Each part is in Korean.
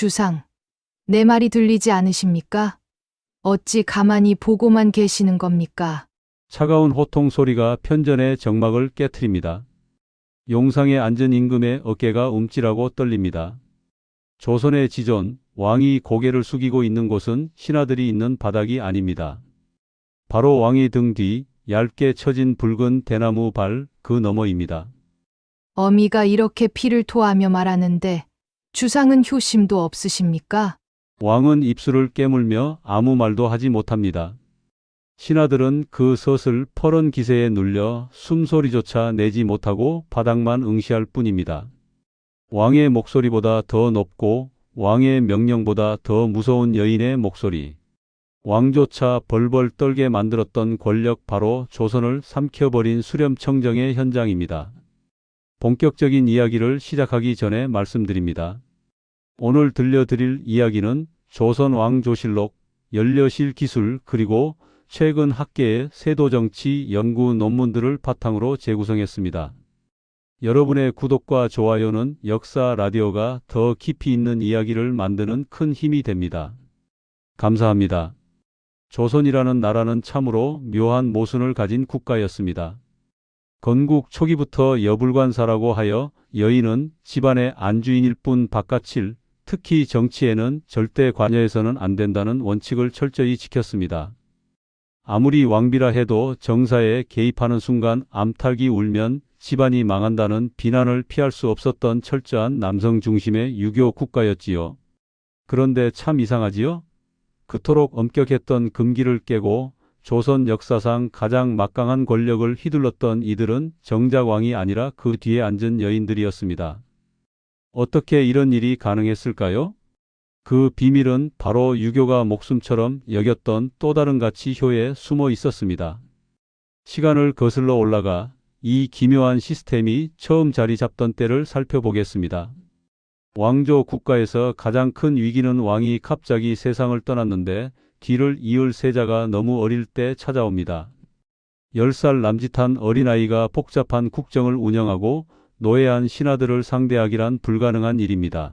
주상, 내 말이 들리지 않으십니까? 어찌 가만히 보고만 계시는 겁니까? 차가운 호통 소리가 편전의 정막을 깨트립니다. 용상에 앉은 임금의 어깨가 움찔하고 떨립니다. 조선의 지존, 왕이 고개를 숙이고 있는 곳은 신하들이 있는 바닥이 아닙니다. 바로 왕의 등 뒤 얇게 쳐진 붉은 대나무 발 그 너머입니다. 어미가 이렇게 피를 토하며 말하는데 주상은 효심도 없으십니까? 왕은 입술을 깨물며 아무 말도 하지 못합니다. 신하들은 그 서슬 퍼런 기세에 눌려 숨소리조차 내지 못하고 바닥만 응시할 뿐입니다. 왕의 목소리보다 더 높고 왕의 명령보다 더 무서운 여인의 목소리. 왕조차 벌벌 떨게 만들었던 권력, 바로 조선을 삼켜버린 수렴청정의 현장입니다. 본격적인 이야기를 시작하기 전에 말씀드립니다. 오늘 들려드릴 이야기는 조선 왕조실록, 연려실 기술, 그리고 최근 학계의 세도정치 연구 논문들을 바탕으로 재구성했습니다. 여러분의 구독과 좋아요는 역사 라디오가 더 깊이 있는 이야기를 만드는 큰 힘이 됩니다. 감사합니다. 조선이라는 나라는 참으로 묘한 모순을 가진 국가였습니다. 건국 초기부터 여불관사라고 하여 여인은 집안의 안주인일 뿐 바깥일, 특히 정치에는 절대 관여해서는 안 된다는 원칙을 철저히 지켰습니다. 아무리 왕비라 해도 정사에 개입하는 순간 암탉이 울면 집안이 망한다는 비난을 피할 수 없었던 철저한 남성 중심의 유교 국가였지요. 그런데 참 이상하지요? 그토록 엄격했던 금기를 깨고 조선 역사상 가장 막강한 권력을 휘둘렀던 이들은 정작 왕이 아니라 그 뒤에 앉은 여인들이었습니다. 어떻게 이런 일이 가능했을까요? 그 비밀은 바로 유교가 목숨처럼 여겼던 또 다른 가치효에 숨어 있었습니다. 시간을 거슬러 올라가 이 기묘한 시스템이 처음 자리 잡던 때를 살펴보겠습니다. 왕조 국가에서 가장 큰 위기는 왕이 갑자기 세상을 떠났는데 뒤를 이을 세자가 너무 어릴 때 찾아옵니다. 10살 남짓한 어린아이가 복잡한 국정을 운영하고 노예한 신하들을 상대하기란 불가능한 일입니다.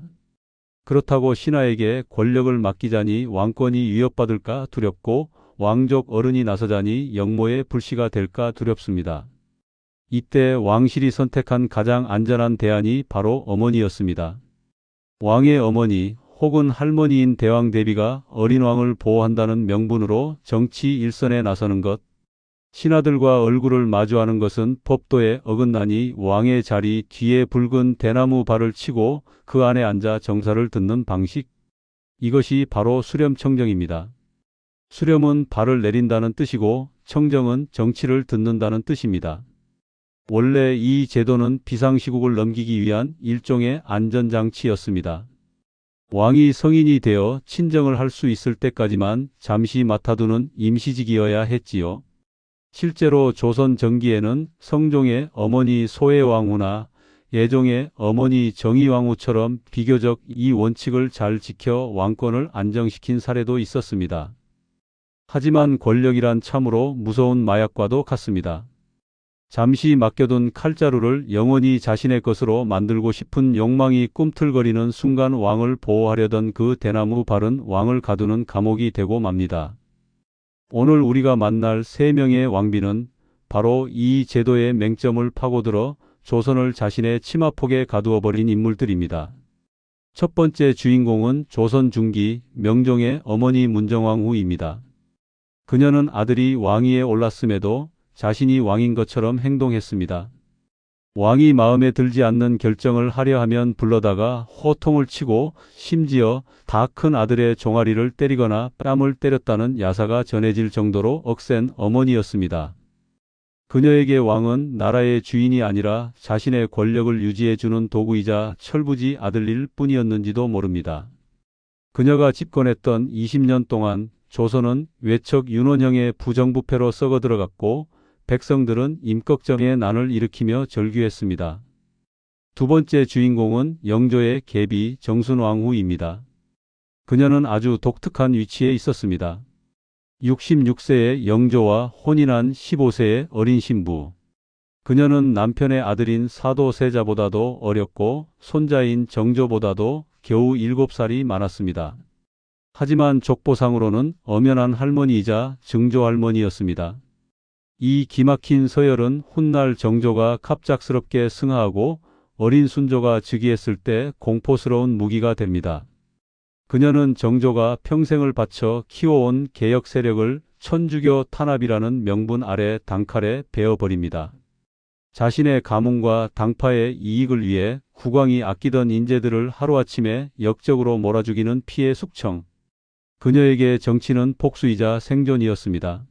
그렇다고 신하에게 권력을 맡기자니 왕권이 위협받을까 두렵고 왕족 어른이 나서자니 영모의 불씨가 될까 두렵습니다. 이때 왕실이 선택한 가장 안전한 대안이 바로 어머니였습니다. 왕의 어머니 혹은 할머니인 대왕 대비가 어린 왕을 보호한다는 명분으로 정치 일선에 나서는 것, 신하들과 얼굴을 마주하는 것은 법도에 어긋나니 왕의 자리 뒤에 붉은 대나무 발을 치고 그 안에 앉아 정사를 듣는 방식, 이것이 바로 수렴청정입니다. 수렴은 발을 내린다는 뜻이고 청정은 정치를 듣는다는 뜻입니다. 원래 이 제도는 비상시국을 넘기기 위한 일종의 안전장치였습니다. 왕이 성인이 되어 친정을 할 수 있을 때까지만 잠시 맡아두는 임시직이어야 했지요. 실제로 조선 전기에는 성종의 어머니 소혜왕후나 예종의 어머니 정의왕후처럼 비교적 이 원칙을 잘 지켜 왕권을 안정시킨 사례도 있었습니다. 하지만 권력이란 참으로 무서운 마약과도 같습니다. 잠시 맡겨둔 칼자루를 영원히 자신의 것으로 만들고 싶은 욕망이 꿈틀거리는 순간 왕을 보호하려던 그 대나무 발은 왕을 가두는 감옥이 되고 맙니다. 오늘 우리가 만날 3명의 왕비는 바로 이 제도의 맹점을 파고들어 조선을 자신의 치마폭에 가두어버린 인물들입니다. 첫 번째 주인공은 조선 중기 명종의 어머니 문정왕후입니다. 그녀는 아들이 왕위에 올랐음에도 자신이 왕인 것처럼 행동했습니다. 왕이 마음에 들지 않는 결정을 하려 하면 불러다가 호통을 치고 심지어 다 큰 아들의 종아리를 때리거나 뺨을 때렸다는 야사가 전해질 정도로 억센 어머니였습니다. 그녀에게 왕은 나라의 주인이 아니라 자신의 권력을 유지해주는 도구이자 철부지 아들일 뿐이었는지도 모릅니다. 그녀가 집권했던 20년 동안 조선은 외척 윤원형의 부정부패로 썩어들어갔고 백성들은 임꺽정의 난을 일으키며 절규했습니다. 두 번째 주인공은 영조의 계비 정순왕후입니다. 그녀는 아주 독특한 위치에 있었습니다. 66세의 영조와 혼인한 15세의 어린 신부. 그녀는 남편의 아들인 사도세자보다도 어렸고 손자인 정조보다도 겨우 7살이 많았습니다. 하지만 족보상으로는 엄연한 할머니이자 증조할머니였습니다. 이 기막힌 서열은 훗날 정조가 갑작스럽게 승하하고 어린 순조가 즉위했을 때 공포스러운 무기가 됩니다. 그녀는 정조가 평생을 바쳐 키워온 개혁 세력을 천주교 탄압이라는 명분 아래 단칼에 베어버립니다. 자신의 가문과 당파의 이익을 위해 국왕이 아끼던 인재들을 하루아침에 역적으로 몰아죽이는 피해 숙청. 그녀에게 정치는 복수이자 생존이었습니다.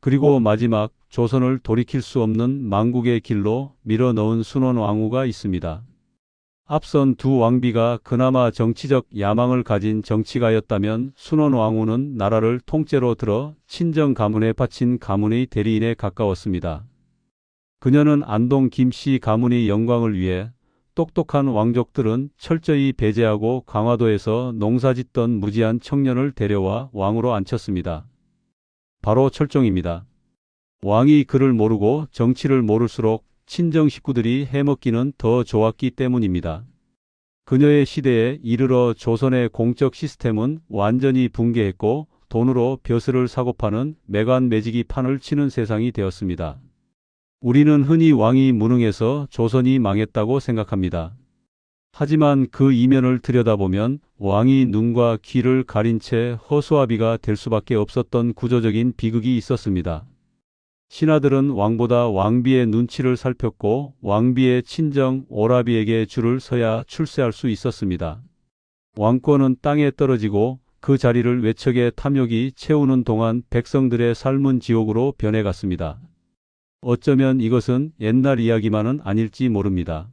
그리고 마지막 조선을 돌이킬 수 없는 망국의 길로 밀어넣은 순원왕후가 있습니다. 앞선 두 왕비가 그나마 정치적 야망을 가진 정치가였다면 순원왕후는 나라를 통째로 들어 친정 가문에 바친 가문의 대리인에 가까웠습니다. 그녀는 안동 김씨 가문의 영광을 위해 똑똑한 왕족들은 철저히 배제하고 강화도에서 농사짓던 무지한 청년을 데려와 왕으로 앉혔습니다. 바로 철종입니다. 왕이 그를 모르고 정치를 모를수록 친정 식구들이 해먹기는 더 좋았기 때문입니다. 그녀의 시대에 이르러 조선의 공적 시스템은 완전히 붕괴했고 돈으로 벼슬을 사고 파는 매관매직이 판을 치는 세상이 되었습니다. 우리는 흔히 왕이 무능해서 조선이 망했다고 생각합니다. 하지만 그 이면을 들여다보면 왕이 눈과 귀를 가린 채 허수아비가 될 수밖에 없었던 구조적인 비극이 있었습니다. 신하들은 왕보다 왕비의 눈치를 살폈고 왕비의 친정 오라비에게 줄을 서야 출세할 수 있었습니다. 왕권은 땅에 떨어지고 그 자리를 외척의 탐욕이 채우는 동안 백성들의 삶은 지옥으로 변해갔습니다. 어쩌면 이것은 옛날 이야기만은 아닐지 모릅니다.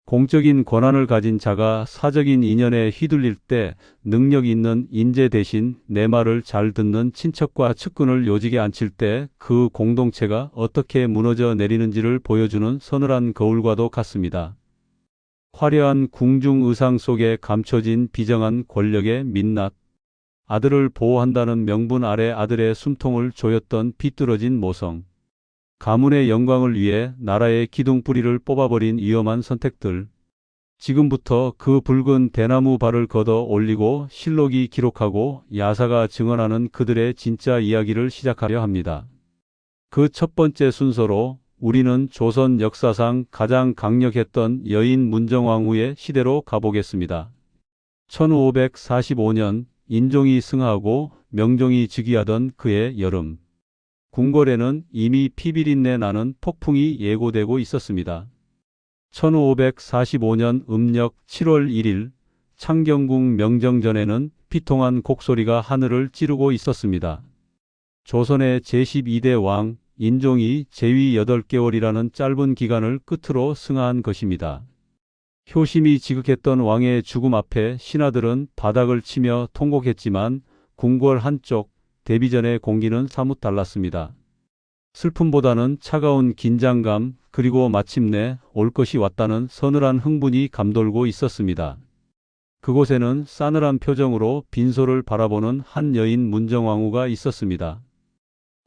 공적인 권한을 가진 자가 사적인 인연에 휘둘릴 때 능력 있는 인재 대신 내 말을 잘 듣는 친척과 측근을 요직에 앉힐 때 그 공동체가 어떻게 무너져 내리는지를 보여주는 서늘한 거울과도 같습니다. 화려한 궁중 의상 속에 감춰진 비정한 권력의 민낯. 아들을 보호한다는 명분 아래 아들의 숨통을 조였던 비뚤어진 모성. 가문의 영광을 위해 나라의 기둥뿌리를 뽑아버린 위험한 선택들. 지금부터 그 붉은 대나무 발을 걷어 올리고 실록이 기록하고 야사가 증언하는 그들의 진짜 이야기를 시작하려 합니다. 그 첫 번째 순서로 우리는 조선 역사상 가장 강력했던 여인 문정왕후의 시대로 가보겠습니다. 1545년 인종이 승하하고 명종이 즉위하던 그해 여름. 궁궐에는 이미 피비린내 나는 폭풍이 예고되고 있었습니다. 1545년 음력 7월 1일 창경궁 명정전에는 비통한 곡소리가 하늘을 찌르고 있었습니다. 조선의 제12대 왕 인종이 재위 8개월이라는 짧은 기간을 끝으로 승하한 것입니다. 효심이 지극했던 왕의 죽음 앞에 신하들은 바닥을 치며 통곡했지만 궁궐 한쪽 데뷔전의 공기는 사뭇 달랐습니다. 슬픔보다는 차가운 긴장감 그리고 마침내 올 것이 왔다는 서늘한 흥분이 감돌고 있었습니다. 그곳에는 싸늘한 표정으로 빈소를 바라보는 한 여인 문정왕후가 있었습니다.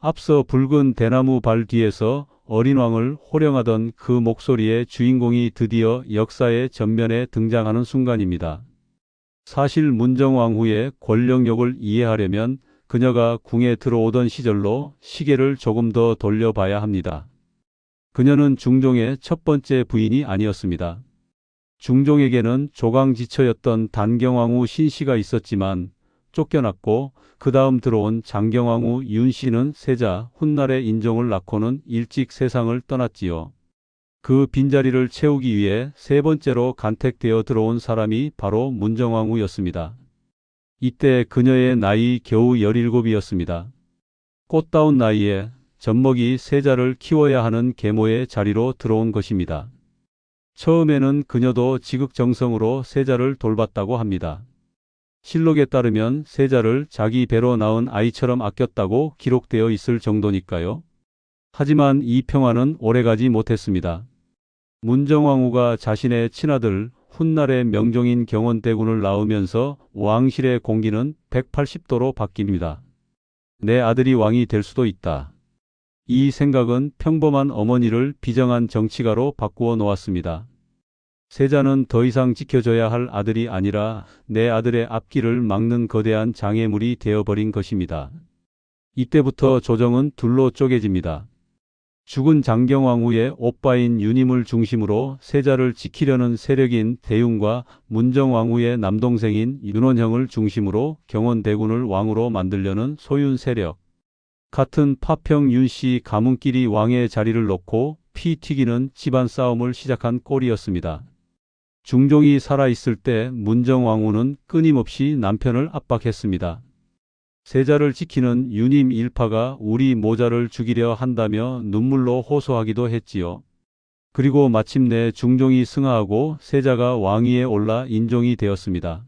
앞서 붉은 대나무 발 뒤에서 어린 왕을 호령하던 그 목소리의 주인공이 드디어 역사의 전면에 등장하는 순간입니다. 사실 문정왕후의 권력욕을 이해하려면 그녀가 궁에 들어오던 시절로 시계를 조금 더 돌려봐야 합니다. 그녀는 중종의 첫 번째 부인이 아니었습니다. 중종에게는 조강지처였던 단경왕후 신씨가 있었지만 쫓겨났고 그 다음 들어온 장경왕후 윤씨는 세자 훗날의 인종을 낳고는 일찍 세상을 떠났지요. 그 빈자리를 채우기 위해 세 번째로 간택되어 들어온 사람이 바로 문정왕후였습니다. 이때 그녀의 나이 겨우 17이었습니다. 꽃다운 나이에 젖먹이 세자를 키워야 하는 계모의 자리로 들어온 것입니다. 처음에는 그녀도 지극정성으로 세자를 돌봤다고 합니다. 실록에 따르면 세자를 자기 배로 낳은 아이처럼 아꼈다고 기록되어 있을 정도니까요. 하지만 이 평화는 오래가지 못했습니다. 문정왕후가 자신의 친아들 훗날의 명종인 경원대군을 낳으면서 왕실의 공기는 180도로 바뀝니다. 내 아들이 왕이 될 수도 있다. 이 생각은 평범한 어머니를 비정한 정치가로 바꾸어 놓았습니다. 세자는 더 이상 지켜줘야 할 아들이 아니라 내 아들의 앞길을 막는 거대한 장애물이 되어버린 것입니다. 이때부터 조정은 둘로 쪼개집니다. 죽은 장경왕후의 오빠인 유님을 중심으로 세자를 지키려는 세력인 대윤과 문정왕후의 남동생인 윤원형을 중심으로 경원대군을 왕으로 만들려는 소윤 세력. 같은 파평 윤씨 가문끼리 왕의 자리를 놓고 피 튀기는 집안 싸움을 시작한 꼴이었습니다. 중종이 살아있을 때 문정왕후는 끊임없이 남편을 압박했습니다. 세자를 지키는 유님 일파가 우리 모자를 죽이려 한다며 눈물로 호소하기도 했지요. 그리고 마침내 중종이 승하하고 세자가 왕위에 올라 인종이 되었습니다.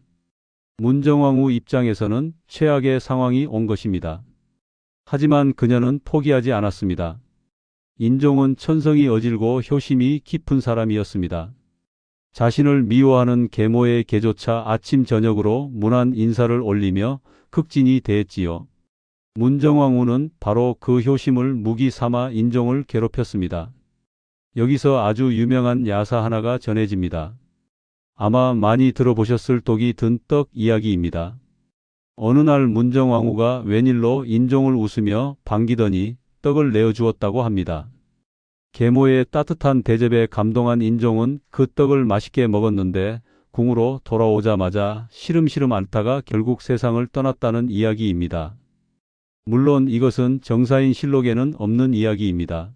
문정왕후 입장에서는 최악의 상황이 온 것입니다. 하지만 그녀는 포기하지 않았습니다. 인종은 천성이 어질고 효심이 깊은 사람이었습니다. 자신을 미워하는 계모의 개조차 아침 저녁으로 문안 인사를 올리며 극진이 대했지요. 문정왕후는 바로 그 효심을 무기 삼아 인종을 괴롭혔습니다. 여기서 아주 유명한 야사 하나가 전해집니다. 아마 많이 들어보셨을 독이 든 떡 이야기입니다. 어느 날 문정왕후가 웬일로 인종을 웃으며 반기더니 떡을 내어주었다고 합니다. 계모의 따뜻한 대접에 감동한 인종은 그 떡을 맛있게 먹었는데 궁으로 돌아오자마자 시름시름 앓다가 결국 세상을 떠났다는 이야기입니다. 물론 이것은 정사인 실록에는 없는 이야기입니다.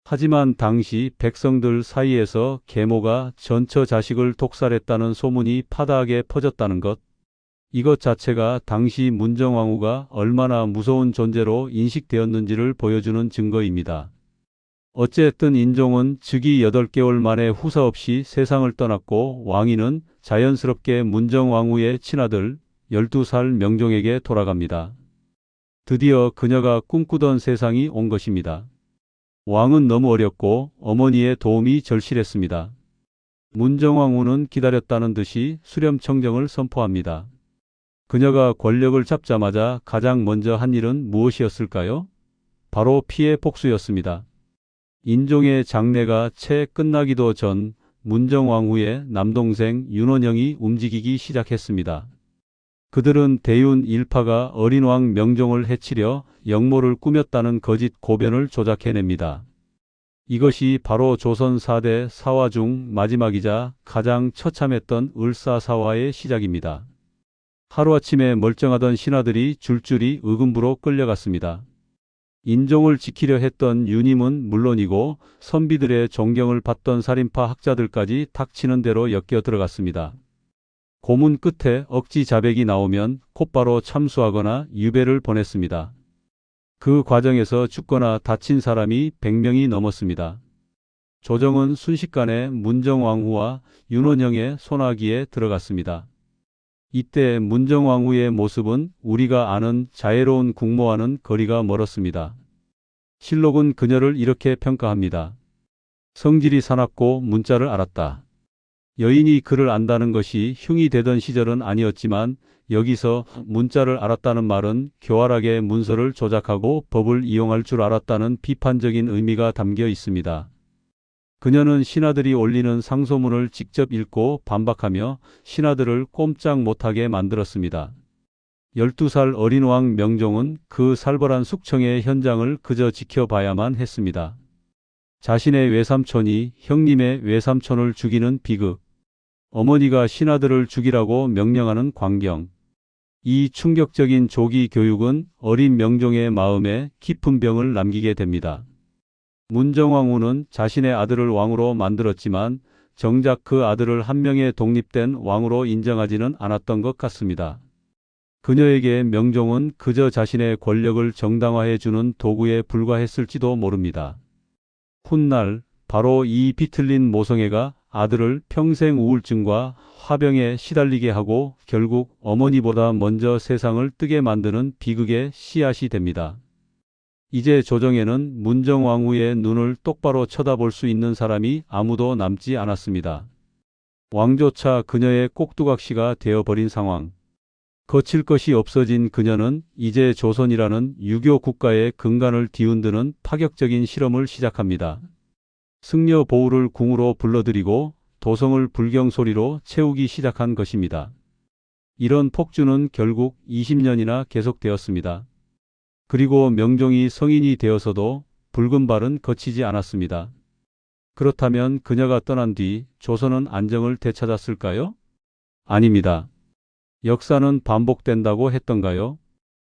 하지만 당시 백성들 사이에서 계모가 전처 자식을 독살했다는 소문이 파다하게 퍼졌다는 것, 이것 자체가 당시 문정왕후가 얼마나 무서운 존재로 인식되었는지를 보여주는 증거입니다. 어쨌든 인종은 즉위 8개월 만에 후사 없이 세상을 떠났고 왕위는 자연스럽게 문정왕후의 친아들 12살 명종에게 돌아갑니다. 드디어 그녀가 꿈꾸던 세상이 온 것입니다. 왕은 너무 어렸고 어머니의 도움이 절실했습니다. 문정왕후는 기다렸다는 듯이 수렴청정을 선포합니다. 그녀가 권력을 잡자마자 가장 먼저 한 일은 무엇이었을까요? 바로 피해 복수였습니다. 인종의 장례가 채 끝나기도 전 문정왕후의 남동생 윤원영이 움직이기 시작했습니다. 그들은 대윤 일파가 어린 왕 명종을 해치려 역모를 꾸몄다는 거짓 고변을 조작해냅니다. 이것이 바로 조선 4대 사화 중 마지막이자 가장 처참했던 을사사화의 시작입니다. 하루아침에 멀쩡하던 신하들이 줄줄이 의금부로 끌려갔습니다. 인종을 지키려 했던 유님은 물론이고 선비들의 존경을 받던 살인파 학자들까지 닥치는 대로 엮여 들어갔습니다. 고문 끝에 억지 자백이 나오면 곧바로 참수하거나 유배를 보냈습니다. 그 과정에서 죽거나 다친 사람이 100명이 넘었습니다. 조정은 순식간에 문정왕후와 윤원영의 손아귀에 들어갔습니다. 이때 문정왕후의 모습은 우리가 아는 자애로운 국모와는 거리가 멀었습니다. 실록은 그녀를 이렇게 평가합니다. 성질이 사납고 문자를 알았다. 여인이 글을 안다는 것이 흉이 되던 시절은 아니었지만 여기서 문자를 알았다는 말은 교활하게 문서를 조작하고 법을 이용할 줄 알았다는 비판적인 의미가 담겨 있습니다. 그녀는 신하들이 올리는 상소문을 직접 읽고 반박하며 신하들을 꼼짝 못하게 만들었습니다. 12살 어린 왕 명종은 그 살벌한 숙청의 현장을 그저 지켜봐야만 했습니다. 자신의 외삼촌이 형님의 외삼촌을 죽이는 비극, 어머니가 신하들을 죽이라고 명령하는 광경. 이 충격적인 조기 교육은 어린 명종의 마음에 깊은 병을 남기게 됩니다. 문정왕후는 자신의 아들을 왕으로 만들었지만 정작 그 아들을 한 명의 독립된 왕으로 인정하지는 않았던 것 같습니다. 그녀에게 명종은 그저 자신의 권력을 정당화해주는 도구에 불과했을지도 모릅니다. 훗날 바로 이 비틀린 모성애가 아들을 평생 우울증과 화병에 시달리게 하고 결국 어머니보다 먼저 세상을 뜨게 만드는 비극의 씨앗이 됩니다. 이제 조정에는 문정왕후의 눈을 똑바로 쳐다볼 수 있는 사람이 아무도 남지 않았습니다. 왕조차 그녀의 꼭두각시가 되어버린 상황. 거칠 것이 없어진 그녀는 이제 조선이라는 유교 국가의 근간을 뒤흔드는 파격적인 실험을 시작합니다. 승려 보우를 궁으로 불러들이고 도성을 불경 소리로 채우기 시작한 것입니다. 이런 폭주는 결국 20년이나 계속되었습니다. 그리고 명종이 성인이 되어서도 붉은 발은 거치지 않았습니다. 그렇다면 그녀가 떠난 뒤 조선은 안정을 되찾았을까요? 아닙니다. 역사는 반복된다고 했던가요?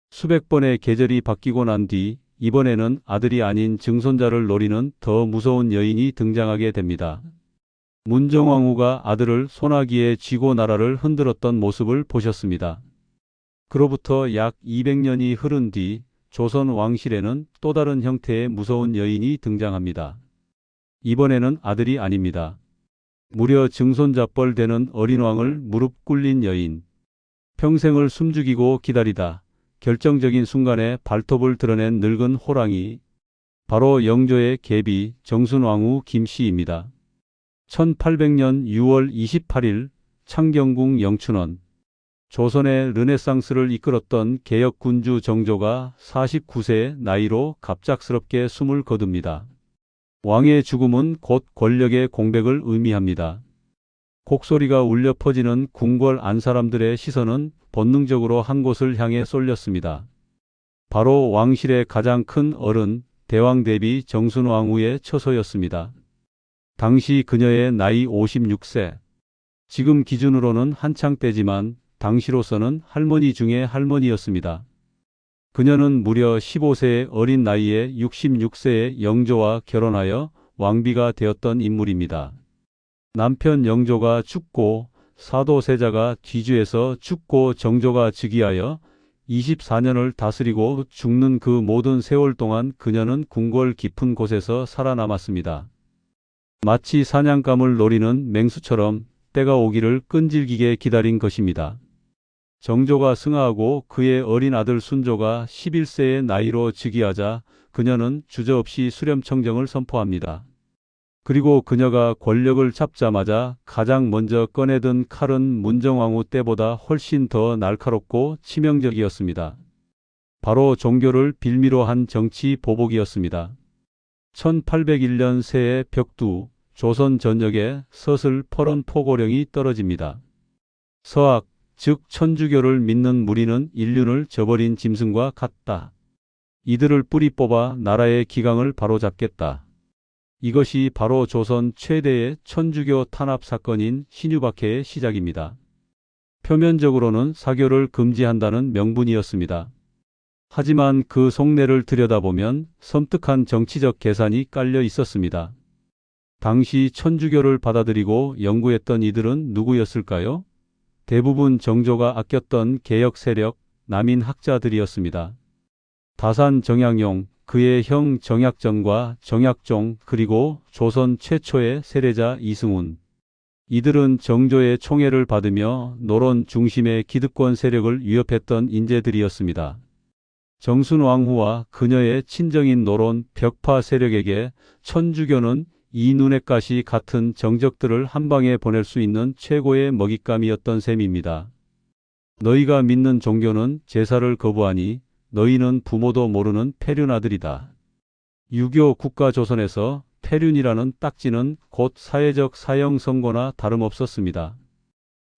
수백 번의 계절이 바뀌고 난 뒤 이번에는 아들이 아닌 증손자를 노리는 더 무서운 여인이 등장하게 됩니다. 문정왕후가 아들을 소나기에 쥐고 나라를 흔들었던 모습을 보셨습니다. 그로부터 약 200년이 흐른 뒤 조선 왕실에는 또 다른 형태의 무서운 여인이 등장합니다. 이번에는 아들이 아닙니다. 무려 증손자뻘 되는 어린 왕을 무릎 꿇린 여인. 평생을 숨죽이고 기다리다 결정적인 순간에 발톱을 드러낸 늙은 호랑이. 바로 영조의 계비 정순왕후 김씨입니다. 1800년 6월 28일 창경궁 영춘원. 조선의 르네상스를 이끌었던 개혁군주 정조가 49세의 나이로 갑작스럽게 숨을 거둡니다. 왕의 죽음은 곧 권력의 공백을 의미합니다. 곡소리가 울려 퍼지는 궁궐 안 사람들의 시선은 본능적으로 한 곳을 향해 쏠렸습니다. 바로 왕실의 가장 큰 어른 대왕 대비 정순왕후의 처소였습니다. 당시 그녀의 나이 56세. 지금 기준으로는 한창 때지만 당시로서는 할머니 중에 할머니였습니다. 그녀는 무려 15세의 어린 나이에 66세의 영조와 결혼하여 왕비가 되었던 인물입니다. 남편 영조가 죽고 사도세자가 뒤주에서 죽고 정조가 즉위하여 24년을 다스리고 죽는 그 모든 세월 동안 그녀는 궁궐 깊은 곳에서 살아남았습니다. 마치 사냥감을 노리는 맹수처럼 때가 오기를 끈질기게 기다린 것입니다. 정조가 승하하고 그의 어린 아들 순조가 11세의 나이로 즉위하자 그녀는 주저없이 수렴청정을 선포합니다. 그리고 그녀가 권력을 잡자마자 가장 먼저 꺼내든 칼은 문정왕후 때보다 훨씬 더 날카롭고 치명적이었습니다. 바로 종교를 빌미로 한 정치 보복이었습니다. 1801년 새해 벽두, 조선 전역에 서슬 퍼런 포고령이 떨어집니다. 서악, 즉 천주교를 믿는 무리는 인륜을 저버린 짐승과 같다. 이들을 뿌리 뽑아 나라의 기강을 바로잡겠다. 이것이 바로 조선 최대의 천주교 탄압 사건인 신유박해의 시작입니다. 표면적으로는 사교를 금지한다는 명분이었습니다. 하지만 그 속내를 들여다보면 섬뜩한 정치적 계산이 깔려 있었습니다. 당시 천주교를 받아들이고 연구했던 이들은 누구였을까요? 대부분 정조가 아꼈던 개혁 세력, 남인 학자들이었습니다. 다산 정약용, 그의 형 정약전과 정약종, 그리고 조선 최초의 세례자 이승훈. 이들은 정조의 총애를 받으며 노론 중심의 기득권 세력을 위협했던 인재들이었습니다. 정순왕후와 그녀의 친정인 노론 벽파 세력에게 천주교는 이 눈의 가시 같은 정적들을 한 방에 보낼 수 있는 최고의 먹잇감이었던 셈입니다. 너희가 믿는 종교는 제사를 거부하니 너희는 부모도 모르는 폐륜아들이다. 유교 국가 조선에서 폐륜이라는 딱지는 곧 사회적 사형 선고나 다름없었습니다.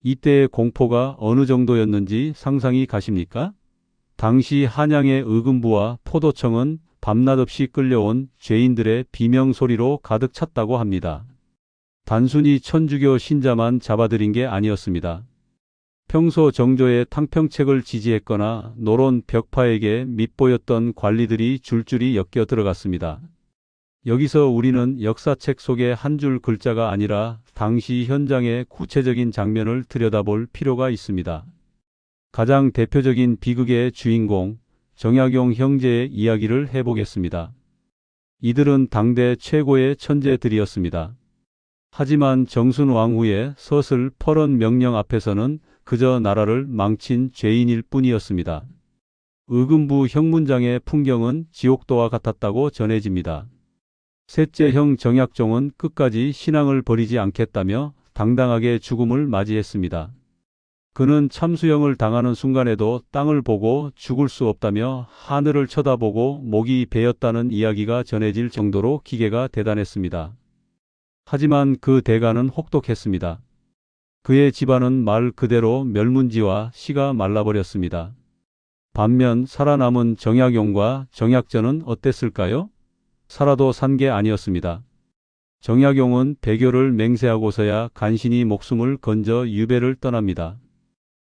이때의 공포가 어느 정도였는지 상상이 가십니까? 당시 한양의 의금부와 포도청은 밤낮 없이 끌려온 죄인들의 비명소리로 가득 찼다고 합니다. 단순히 천주교 신자만 잡아들인 게 아니었습니다. 평소 정조의 탕평책을 지지했거나 노론 벽파에게 밉보였던 관리들이 줄줄이 엮여 들어갔습니다. 여기서 우리는 역사책 속의 한 줄 글자가 아니라 당시 현장의 구체적인 장면을 들여다볼 필요가 있습니다. 가장 대표적인 비극의 주인공 정약용 형제의 이야기를 해보겠습니다. 이들은 당대 최고의 천재들이었습니다. 하지만 정순왕후의 서슬 퍼런 명령 앞에서는 그저 나라를 망친 죄인일 뿐이었습니다. 의금부 형문장의 풍경은 지옥도와 같았다고 전해집니다. 셋째 형 정약종은 끝까지 신앙을 버리지 않겠다며 당당하게 죽음을 맞이했습니다. 그는 참수형을 당하는 순간에도 땅을 보고 죽을 수 없다며 하늘을 쳐다보고 목이 베었다는 이야기가 전해질 정도로 기계가 대단했습니다. 하지만 그 대가는 혹독했습니다. 그의 집안은 말 그대로 멸문지와 씨가 말라버렸습니다. 반면 살아남은 정약용과 정약전은 어땠을까요? 살아도 산 게 아니었습니다. 정약용은 배교를 맹세하고서야 간신히 목숨을 건져 유배를 떠납니다.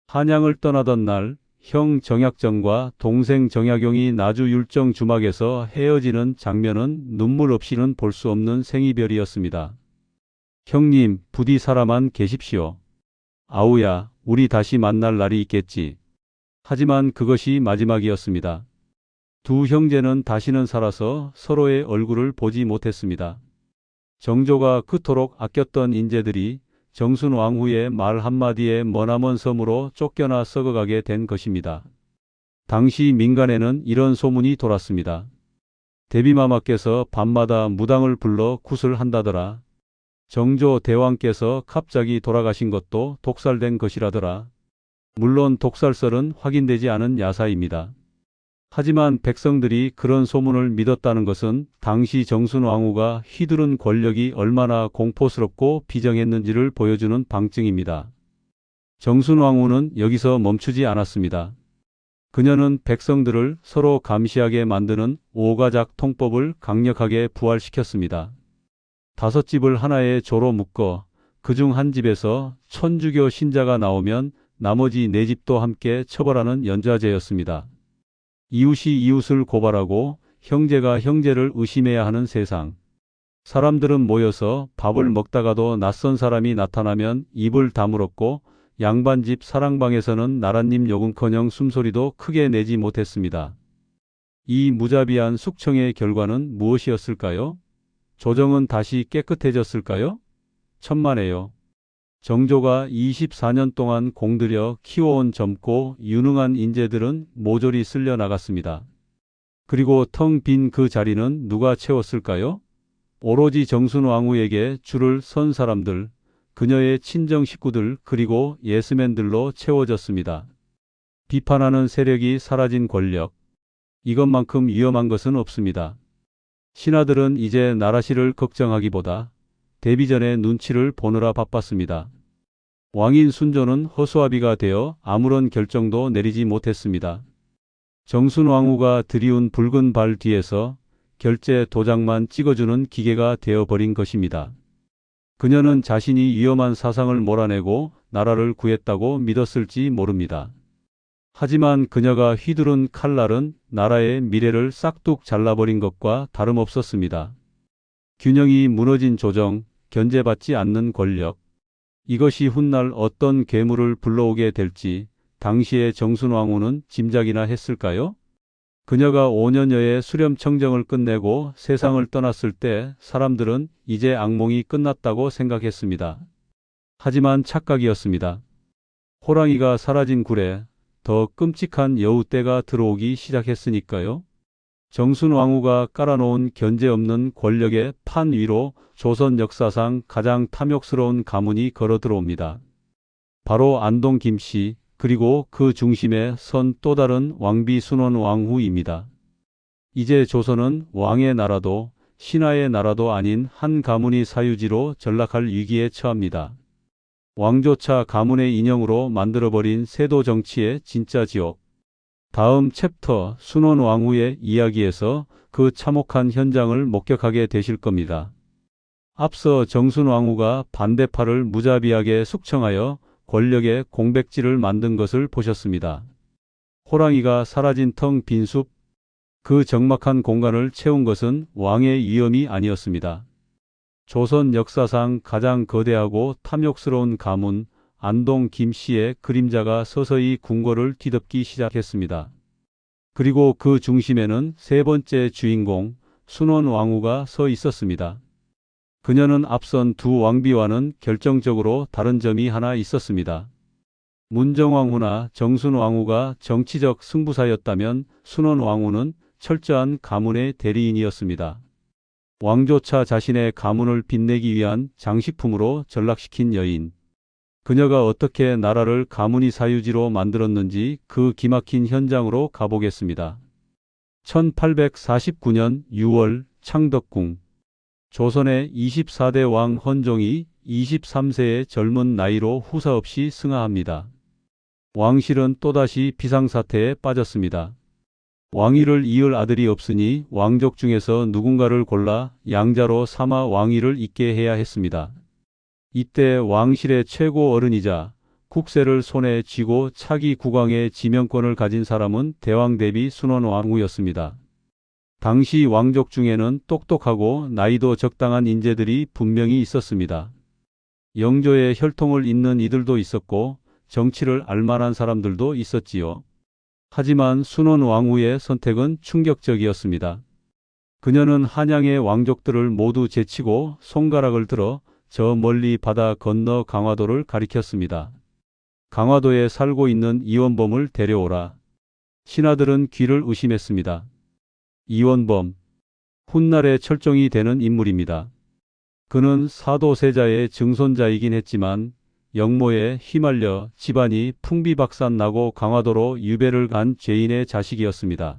한양을 떠나던 날, 형 정약전과 동생 정약용이 나주 율정 주막에서 헤어지는 장면은 눈물 없이는 볼 수 없는 생이별이었습니다. 형님, 부디 살아만 계십시오. 아우야, 우리 다시 만날 날이 있겠지. 하지만 그것이 마지막이었습니다. 두 형제는 다시는 살아서 서로의 얼굴을 보지 못했습니다. 정조가 그토록 아꼈던 인재들이 정순왕후의 말 한마디에 머나먼 섬으로 쫓겨나 썩어가게 된 것입니다. 당시 민간에는 이런 소문이 돌았습니다. 대비마마께서 밤마다 무당을 불러 굿을 한다더라. 정조 대왕께서 갑자기 돌아가신 것도 독살된 것이라더라. 물론 독살설은 확인되지 않은 야사입니다. 하지만 백성들이 그런 소문을 믿었다는 것은 당시 정순왕후가 휘두른 권력이 얼마나 공포스럽고 비정했는지를 보여주는 방증입니다. 정순왕후는 여기서 멈추지 않았습니다. 그녀는 백성들을 서로 감시하게 만드는 오가작 통법을 강력하게 부활시켰습니다. 5집을 하나의 조로 묶어 그중 한 집에서 천주교 신자가 나오면 나머지 4집도 함께 처벌하는 연좌제였습니다. 이웃이 이웃을 고발하고 형제가 형제를 의심해야 하는 세상. 사람들은 모여서 밥을 먹다가도 낯선 사람이 나타나면 입을 다물었고 양반집 사랑방에서는 나랏님 욕은커녕 숨소리도 크게 내지 못했습니다. 이 무자비한 숙청의 결과는 무엇이었을까요? 조정은 다시 깨끗해졌을까요? 천만에요. 정조가 24년 동안 공들여 키워온 젊고 유능한 인재들은 모조리 쓸려 나갔습니다. 그리고 텅 빈 그 자리는 누가 채웠을까요? 오로지 정순왕후에게 줄을 선 사람들, 그녀의 친정 식구들 그리고 예스맨들로 채워졌습니다. 비판하는 세력이 사라진 권력, 이것만큼 위험한 것은 없습니다. 신하들은 이제 나라실을 걱정하기보다 데뷔전의 눈치를 보느라 바빴습니다. 왕인 순조는 허수아비가 되어 아무런 결정도 내리지 못했습니다. 정순왕후가 들이운 붉은 발 뒤에서 결제 도장만 찍어주는 기계가 되어버린 것입니다. 그녀는 자신이 위험한 사상을 몰아내고 나라를 구했다고 믿었을지 모릅니다. 하지만 그녀가 휘두른 칼날은 나라의 미래를 싹둑 잘라버린 것과 다름없었습니다. 균형이 무너진 조정, 견제받지 않는 권력. 이것이 훗날 어떤 괴물을 불러오게 될지 당시의 정순왕후는 짐작이나 했을까요? 그녀가 5년여의 수렴 청정을 끝내고 세상을 떠났을 때 사람들은 이제 악몽이 끝났다고 생각했습니다. 하지만 착각이었습니다. 호랑이가 사라진 굴에 더 끔찍한 여우 때가 들어오기 시작했으니까요. 정순왕후가 깔아놓은 견제 없는 권력의 판 위로 조선 역사상 가장 탐욕스러운 가문이 걸어 들어옵니다. 바로 안동 김씨, 그리고 그 중심에 선 또 다른 왕비 순원 왕후입니다. 이제 조선은 왕의 나라도 신하의 나라도 아닌 한 가문이 사유지로 전락할 위기에 처합니다. 왕조차 가문의 인형으로 만들어버린 세도 정치의 진짜 지옥. 다음 챕터 순원 왕후의 이야기에서 그 참혹한 현장을 목격하게 되실 겁니다. 앞서 정순 왕후가 반대파를 무자비하게 숙청하여 권력의 공백지를 만든 것을 보셨습니다. 호랑이가 사라진 텅 빈 숲, 그 적막한 공간을 채운 것은 왕의 위엄이 아니었습니다. 조선 역사상 가장 거대하고 탐욕스러운 가문 안동 김씨의 그림자가 서서히 궁궐을 뒤덮기 시작했습니다. 그리고 그 중심에는 세 번째 주인공 순원 왕후가 서 있었습니다. 그녀는 앞선 두 왕비와는 결정적으로 다른 점이 하나 있었습니다. 문정왕후나 정순왕후가 정치적 승부사였다면 순원 왕후는 철저한 가문의 대리인이었습니다. 왕조차 자신의 가문을 빛내기 위한 장식품으로 전락시킨 여인. 그녀가 어떻게 나라를 가문이 사유지로 만들었는지 그 기막힌 현장으로 가보겠습니다. 1849년 6월 창덕궁. 조선의 24대 왕 헌종이 23세의 젊은 나이로 후사 없이 승하합니다. 왕실은 또다시 비상사태에 빠졌습니다. 왕위를 이을 아들이 없으니 왕족 중에서 누군가를 골라 양자로 삼아 왕위를 잇게 해야 했습니다. 이때 왕실의 최고 어른이자 국세를 손에 쥐고 차기 국왕의 지명권을 가진 사람은 대왕 대비 순원왕후였습니다. 당시 왕족 중에는 똑똑하고 나이도 적당한 인재들이 분명히 있었습니다. 영조의 혈통을 잇는 이들도 있었고 정치를 알만한 사람들도 있었지요. 하지만 순원왕후의 선택은 충격적이었습니다. 그녀는 한양의 왕족들을 모두 제치고 손가락을 들어 저 멀리 바다 건너 강화도를 가리켰습니다. 강화도에 살고 있는 이원범을 데려오라. 신하들은 귀를 의심했습니다. 이원범, 훗날의 철종이 되는 인물입니다. 그는 사도세자의 증손자이긴 했지만 영모에 휘말려 집안이 풍비박산나고 강화도로 유배를 간 죄인의 자식이었습니다.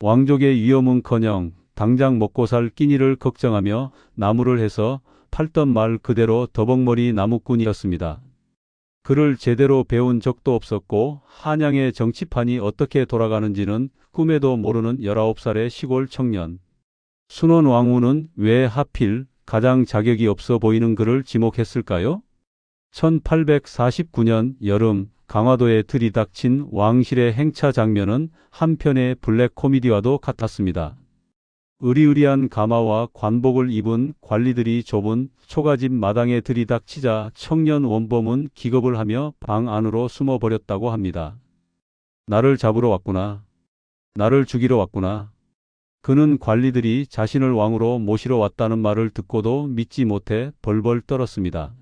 왕족의 위험은커녕 당장 먹고 살 끼니를 걱정하며 나무를 해서 팔던 말 그대로 더벅머리 나무꾼이었습니다. 그를 제대로 배운 적도 없었고 한양의 정치판이 어떻게 돌아가는지는 꿈에도 모르는 19살의 시골 청년. 순원왕후는 왜 하필 가장 자격이 없어 보이는 그를 지목했을까요? 1849년 여름 강화도에 들이닥친 왕실의 행차 장면은 한편의 블랙 코미디와도 같았습니다. 으리으리한 가마와 관복을 입은 관리들이 좁은 초가집 마당에 들이닥치자 청년 원범은 기겁을 하며 방 안으로 숨어버렸다고 합니다. 나를 잡으러 왔구나. 나를 죽이러 왔구나. 그는 관리들이 자신을 왕으로 모시러 왔다는 말을 듣고도 믿지 못해 벌벌 떨었습니다.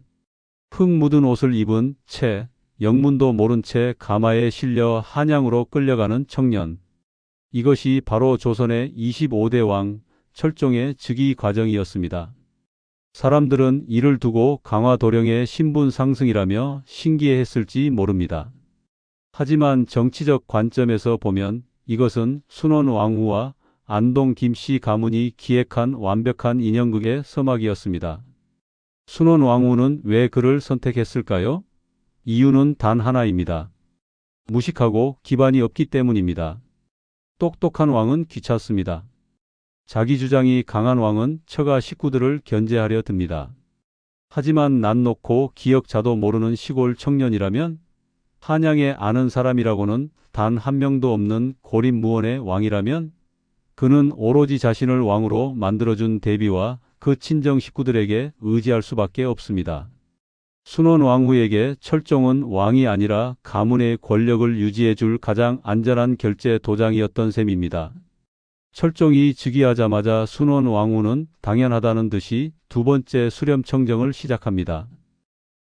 흙 묻은 옷을 입은 채 영문도 모른 채 가마에 실려 한양으로 끌려가는 청년. 이것이 바로 조선의 25대 왕 철종의 즉위 과정이었습니다. 사람들은 이를 두고 강화도령의 신분 상승이라며 신기해했을지 모릅니다. 하지만 정치적 관점에서 보면 이것은 순원왕후와 안동 김씨 가문이 기획한 완벽한 인형극의 서막이었습니다. 순원왕후는 왜 그를 선택했을까요? 이유는 단 하나입니다. 무식하고 기반이 없기 때문입니다. 똑똑한 왕은 귀찮습니다. 자기 주장이 강한 왕은 처가 식구들을 견제하려 듭니다. 하지만 난 놓고 기역자도 모르는 시골 청년이라면, 한양에 아는 사람이라고는 단 한 명도 없는 고립무원의 왕이라면, 그는 오로지 자신을 왕으로 만들어준 대비와 그 친정 식구들에게 의지할 수밖에 없습니다. 순원왕후에게 철종은 왕이 아니라 가문의 권력을 유지해줄 가장 안전한 결제 도장이었던 셈입니다. 철종이 즉위하자마자 순원왕후는 당연하다는 듯이 두 번째 수렴청정을 시작합니다.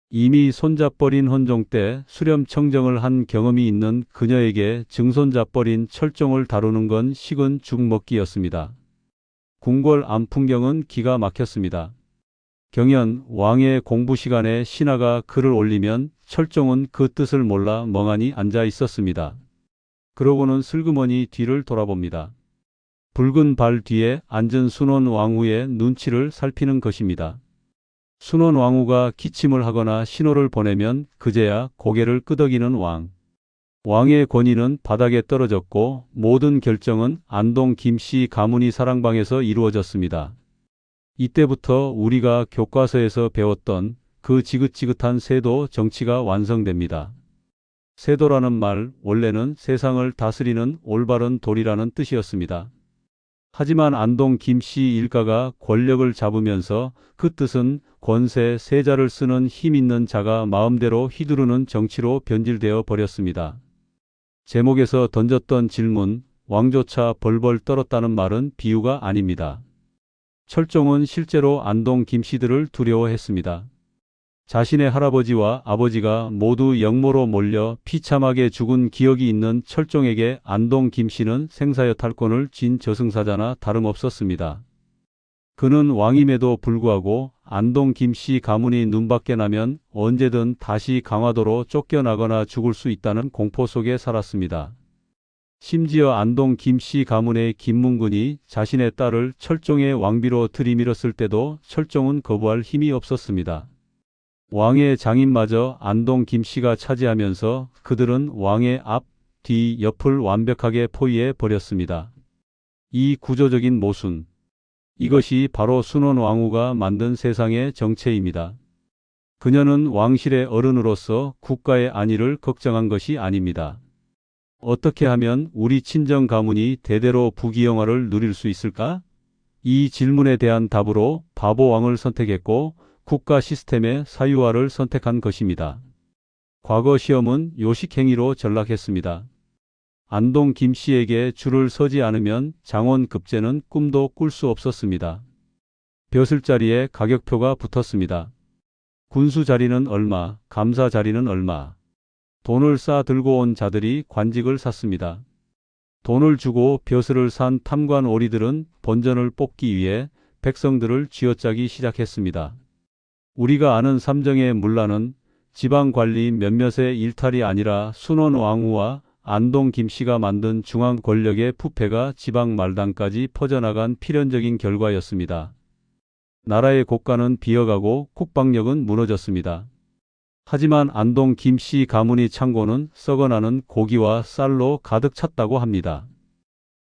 이미 손잡버린 헌종 때 수렴청정을 한 경험이 있는 그녀에게 증손잡버린 철종을 다루는 건 식은 죽 먹기였습니다. 궁궐 안풍경은 기가 막혔습니다. 경연 왕의 공부 시간에 신하가 글을 올리면 철종은 그 뜻을 몰라 멍하니 앉아 있었습니다. 그러고는 슬그머니 뒤를 돌아봅니다. 붉은 발 뒤에 앉은 순원왕후의 눈치를 살피는 것입니다. 순원왕후가 기침을 하거나 신호를 보내면 그제야 고개를 끄덕이는 왕. 왕의 권위는 바닥에 떨어졌고 모든 결정은 안동 김씨 가문이 사랑방에서 이루어졌습니다. 이때부터 우리가 교과서에서 배웠던 그 지긋지긋한 세도 정치가 완성됩니다. 세도라는 말 원래는 세상을 다스리는 올바른 도리라는 뜻이었습니다. 하지만 안동 김씨 일가가 권력을 잡으면서 그 뜻은 권세, 세자를 쓰는 힘 있는 자가 마음대로 휘두르는 정치로 변질되어 버렸습니다. 제목에서 던졌던 질문, 왕조차 벌벌 떨었다는 말은 비유가 아닙니다. 철종은 실제로 안동 김씨들을 두려워했습니다. 자신의 할아버지와 아버지가 모두 영모로 몰려 비참하게 죽은 기억이 있는 철종에게 안동 김씨는 생사여탈권을 쥔 저승사자나 다름없었습니다. 그는 왕임에도 불구하고 안동 김씨 가문이 눈밖에 나면 언제든 다시 강화도로 쫓겨나거나 죽을 수 있다는 공포 속에 살았습니다. 심지어 안동 김씨 가문의 김문근이 자신의 딸을 철종의 왕비로 들이밀었을 때도 철종은 거부할 힘이 없었습니다. 왕의 장인마저 안동 김씨가 차지하면서 그들은 왕의 앞, 뒤, 옆을 완벽하게 포위해 버렸습니다. 이 구조적인 모순. 이것이 바로 순원왕후가 만든 세상의 정체입니다. 그녀는 왕실의 어른으로서 국가의 안위를 걱정한 것이 아닙니다. 어떻게 하면 우리 친정 가문이 대대로 부귀영화를 누릴 수 있을까? 이 질문에 대한 답으로 바보왕을 선택했고 국가 시스템의 사유화를 선택한 것입니다. 과거 시험은 요식행위로 전락했습니다. 안동 김씨에게 줄을 서지 않으면 장원급제는 꿈도 꿀 수 없었습니다. 벼슬 자리에 가격표가 붙었습니다. 군수 자리는 얼마, 감사 자리는 얼마. 돈을 싸 들고 온 자들이 관직을 샀습니다. 돈을 주고 벼슬을 산 탐관 오리들은 본전을 뽑기 위해 백성들을 쥐어짜기 시작했습니다. 우리가 아는 삼정의 문란은 지방관리 몇몇의 일탈이 아니라 순원왕후와 안동 김씨가 만든 중앙 권력의 부패가 지방 말단까지 퍼져나간 필연적인 결과였습니다. 나라의 국가는 비어가고 국방력은 무너졌습니다. 하지만 안동 김씨 가문의 창고는 썩어나는 고기와 쌀로 가득 찼다고 합니다.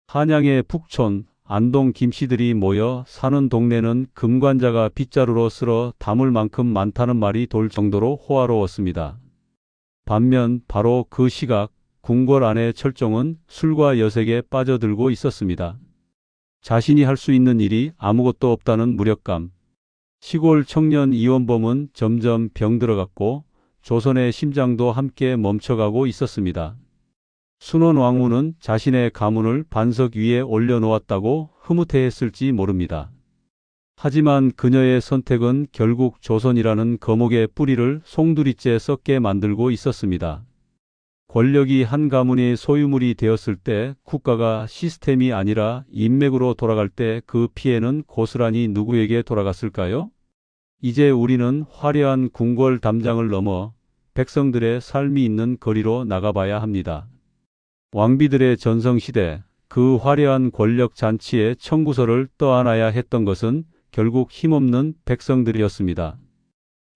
한양의 북촌, 안동 김씨들이 모여 사는 동네는 금관자가 빗자루로 쓸어 담을 만큼 많다는 말이 돌 정도로 호화로웠습니다. 반면 바로 그 시각 궁궐 안에 철종은 술과 여색에 빠져들고 있었습니다. 자신이 할 수 있는 일이 아무것도 없다는 무력감. 시골 청년 이원범은 점점 병들어갔고 조선의 심장도 함께 멈춰가고 있었습니다. 순원왕후는 자신의 가문을 반석 위에 올려놓았다고 흐뭇해했을지 모릅니다. 하지만 그녀의 선택은 결국 조선이라는 거목의 뿌리를 송두리째 썩게 만들고 있었습니다. 권력이 한 가문의 소유물이 되었을 때, 국가가 시스템이 아니라 인맥으로 돌아갈 때 그 피해는 고스란히 누구에게 돌아갔을까요? 이제 우리는 화려한 궁궐 담장을 넘어 백성들의 삶이 있는 거리로 나가봐야 합니다. 왕비들의 전성시대, 그 화려한 권력 잔치의 청구서를 떠안아야 했던 것은 결국 힘없는 백성들이었습니다.